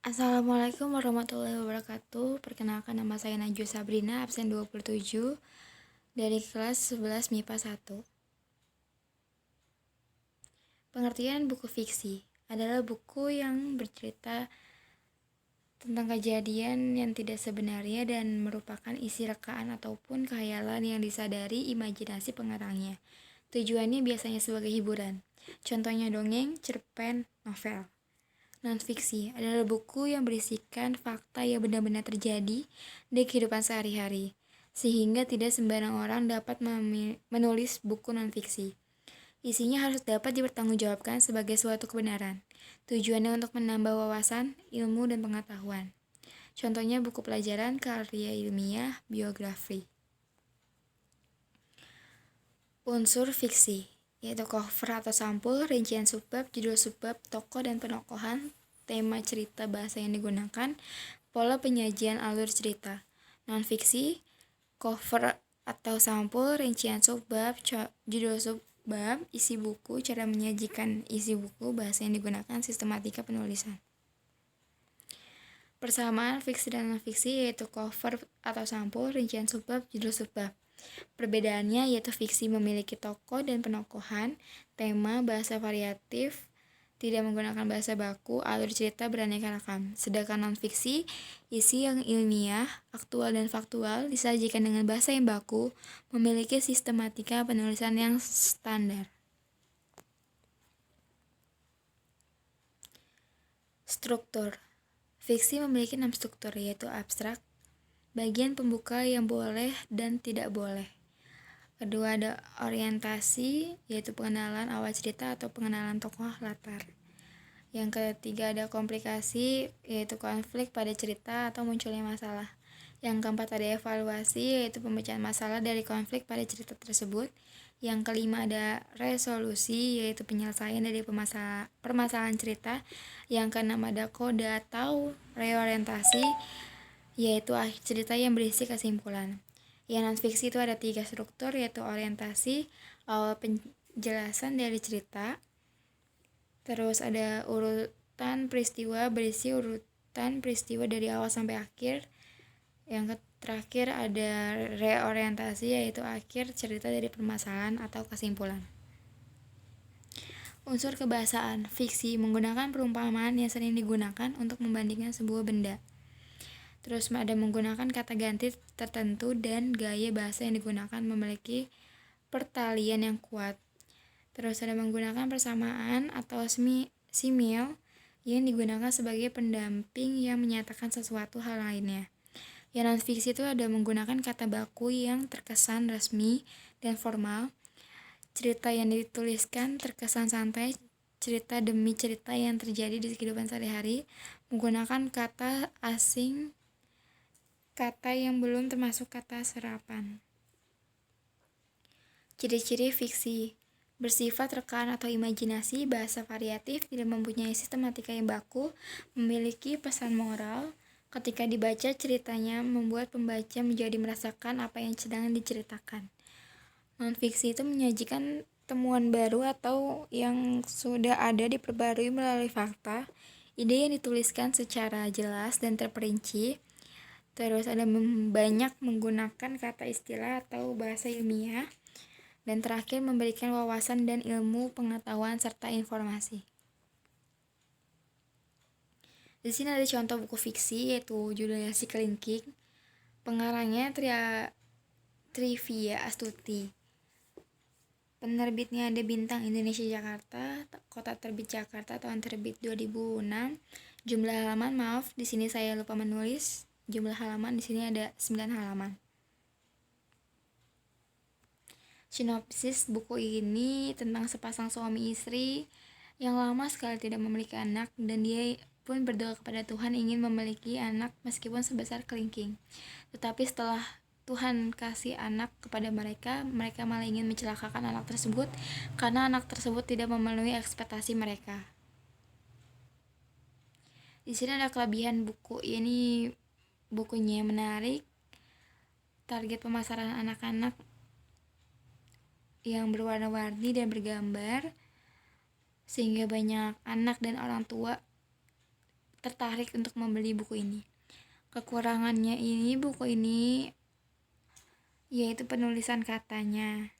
Assalamualaikum warahmatullahi wabarakatuh. Perkenalkan, nama saya Najwa Sabrina, absen 27 dari kelas 11 MIPA 1. Pengertian buku fiksi adalah buku yang bercerita tentang kejadian yang tidak sebenarnya dan merupakan isi rekaan ataupun khayalan yang disadari imajinasi pengarangnya. Tujuannya biasanya sebagai hiburan. Contohnya dongeng, cerpen, novel. Non-fiksi adalah buku yang berisikan fakta yang benar-benar terjadi di kehidupan sehari-hari, sehingga tidak sembarang orang dapat menulis buku non-fiksi. Isinya harus dapat dipertanggungjawabkan sebagai suatu kebenaran. Tujuannya untuk menambah wawasan, ilmu, dan pengetahuan. Contohnya buku pelajaran, karya ilmiah, biografi. Unsur fiksi yaitu cover atau sampul, rincian subbab, judul subbab, tokoh dan penokohan, tema cerita, bahasa yang digunakan, pola penyajian alur cerita. Non-fiksi, cover atau sampul, rincian subbab, judul subbab, isi buku, cara menyajikan isi buku, bahasa yang digunakan, sistematika penulisan. Persamaan fiksi dan non-fiksi yaitu cover atau sampul, rincian subbab, judul subbab. Perbedaannya yaitu fiksi memiliki tokoh dan penokohan, tema, bahasa variatif, tidak menggunakan bahasa baku, alur cerita beraneka ragam. Sedangkan non-fiksi, isi yang ilmiah, aktual dan faktual, disajikan dengan bahasa yang baku, memiliki sistematika penulisan yang standar. Struktur fiksi memiliki 6 struktur, yaitu abstrak, bagian pembuka yang boleh dan tidak boleh. Kedua ada orientasi, yaitu pengenalan awal cerita atau pengenalan tokoh latar. Yang ketiga ada komplikasi, yaitu konflik pada cerita atau munculnya masalah. Yang keempat ada evaluasi, yaitu pemecahan masalah dari konflik pada cerita tersebut. Yang kelima ada resolusi, yaitu penyelesaian dari permasalahan cerita. Yang keenam ada koda atau reorientasi, yaitu akhir cerita yang berisi kesimpulan. Yang non-fiksi itu ada 3 struktur, yaitu orientasi, awal penjelasan dari cerita, terus ada urutan peristiwa, berisi urutan peristiwa dari awal sampai akhir. Yang terakhir ada reorientasi, yaitu akhir cerita dari permasalahan atau kesimpulan. Unsur kebahasaan fiksi menggunakan perumpamaan yang sering digunakan untuk membandingkan sebuah benda. Terus ada menggunakan kata ganti tertentu dan gaya bahasa yang digunakan memiliki pertalian yang kuat. Terus ada menggunakan persamaan atau simil yang digunakan sebagai pendamping yang menyatakan sesuatu hal lainnya. Yang non-fiksi itu ada menggunakan kata baku yang terkesan resmi dan formal. Cerita yang dituliskan terkesan santai, cerita demi cerita yang terjadi di kehidupan sehari-hari, menggunakan kata asing, kata yang belum termasuk kata serapan. Ciri-ciri fiksi bersifat rekaan atau imajinasi, bahasa variatif, tidak mempunyai sistematika yang baku, memiliki pesan moral. Ketika dibaca, ceritanya membuat pembaca menjadi merasakan apa yang sedang diceritakan. Non-fiksi itu menyajikan temuan baru atau yang sudah ada diperbarui melalui fakta, ide yang dituliskan secara jelas dan terperinci. Terus ada banyak menggunakan kata istilah atau bahasa ilmiah. Dan terakhir memberikan wawasan dan ilmu pengetahuan serta informasi. Di sini ada contoh buku fiksi, yaitu judulnya Si Kelingking. Pengarangnya Trivia Astuti. Penerbitnya ada Bintang Indonesia Jakarta, Kota Terbit Jakarta, tahun terbit 2006. Jumlah halaman, di sini saya lupa menulis. Jumlah halaman di sini ada 9 halaman. Sinopsis buku ini tentang sepasang suami istri yang lama sekali tidak memiliki anak, dan dia pun berdoa kepada Tuhan ingin memiliki anak meskipun sebesar kelingking. Tetapi setelah Tuhan kasih anak kepada mereka malah ingin mencelakakan anak tersebut karena anak tersebut tidak memenuhi ekspektasi mereka. Di sini ada kelebihan buku ini, bukunya menarik, target pemasaran anak-anak yang berwarna-warni dan bergambar, sehingga banyak anak dan orang tua tertarik untuk membeli buku ini. Kekurangannya ini buku ini yaitu penulisan katanya.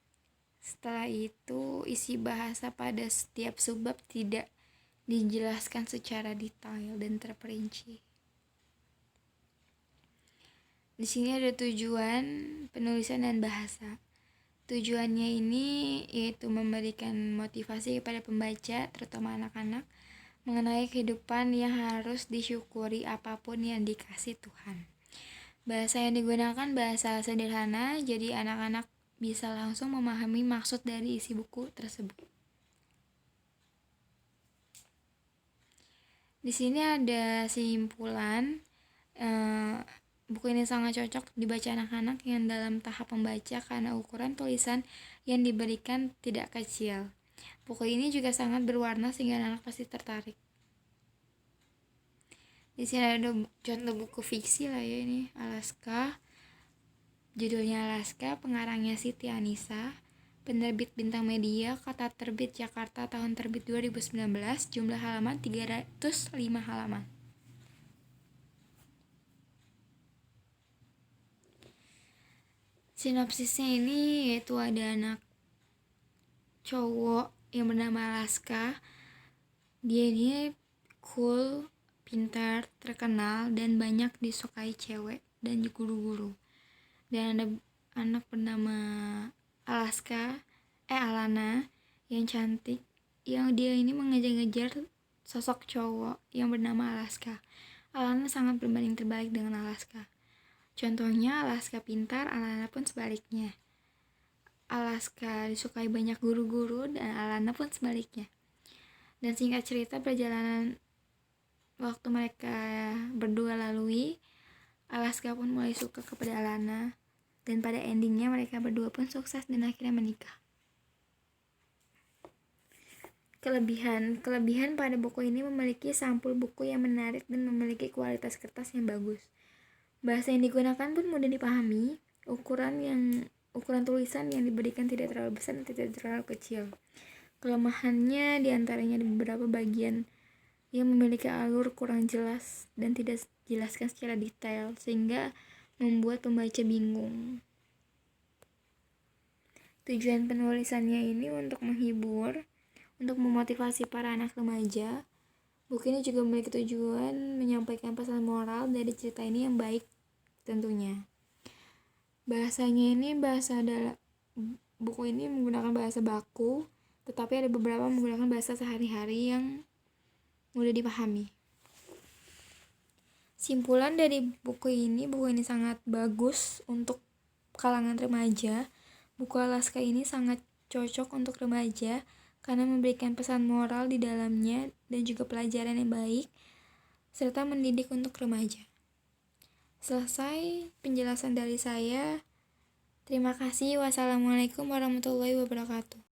Setelah itu isi bahasa pada setiap subbab tidak dijelaskan secara detail dan terperinci. Di sini ada tujuan penulisan dan bahasa. Tujuannya ini yaitu memberikan motivasi kepada pembaca, terutama anak-anak, mengenai kehidupan yang harus disyukuri apapun yang dikasih Tuhan. Bahasa yang digunakan bahasa sederhana, jadi anak-anak bisa langsung memahami maksud dari isi buku tersebut. Di sini ada simpulan. Buku ini sangat cocok dibaca anak-anak yang dalam tahap membaca karena ukuran tulisan yang diberikan tidak kecil. Buku ini juga sangat berwarna sehingga anak pasti tertarik. Di sini ada contoh buku fiksi lah ya, ini Alaska. Judulnya Alaska, pengarangnya Siti Anissa, penerbit Bintang Media, kata terbit Jakarta, tahun terbit 2019, jumlah halaman 305 halaman. Sinopsisnya ini yaitu ada anak cowok yang bernama Alaska. Dia ini cool, pintar, terkenal, dan banyak disukai cewek dan guru-guru. Dan ada anak bernama Alana yang cantik, yang dia ini mengejar-ngejar sosok cowok yang bernama Alaska. Alana sangat berbanding terbalik dengan Alaska. Contohnya Alaska pintar, Alana pun sebaliknya. Alaska disukai banyak guru-guru dan Alana pun sebaliknya. Dan singkat cerita, perjalanan waktu mereka berdua lalui, Alaska pun mulai suka kepada Alana, dan pada endingnya mereka berdua pun sukses dan akhirnya menikah. Kelebihan pada buku ini memiliki sampul buku yang menarik dan memiliki kualitas kertas yang bagus. Bahasa yang digunakan pun mudah dipahami. Ukuran tulisan yang diberikan tidak terlalu besar dan tidak terlalu kecil. Kelemahannya diantaranya di beberapa bagian yang memiliki alur kurang jelas dan tidak dijelaskan secara detail, sehingga membuat pembaca bingung. Tujuan penulisannya ini untuk menghibur, untuk memotivasi para anak remaja. Buku ini juga memiliki tujuan menyampaikan pesan moral dari cerita ini yang baik tentunya. Bahasanya ini buku ini menggunakan bahasa baku, tetapi ada beberapa menggunakan bahasa sehari-hari yang mudah dipahami. Simpulan dari buku ini sangat bagus untuk kalangan remaja. Buku Alaska ini sangat cocok untuk remaja karena memberikan pesan moral di dalamnya dan juga pelajaran yang baik serta mendidik untuk remaja. Selesai penjelasan dari saya. Terima kasih. Wassalamualaikum warahmatullahi wabarakatuh.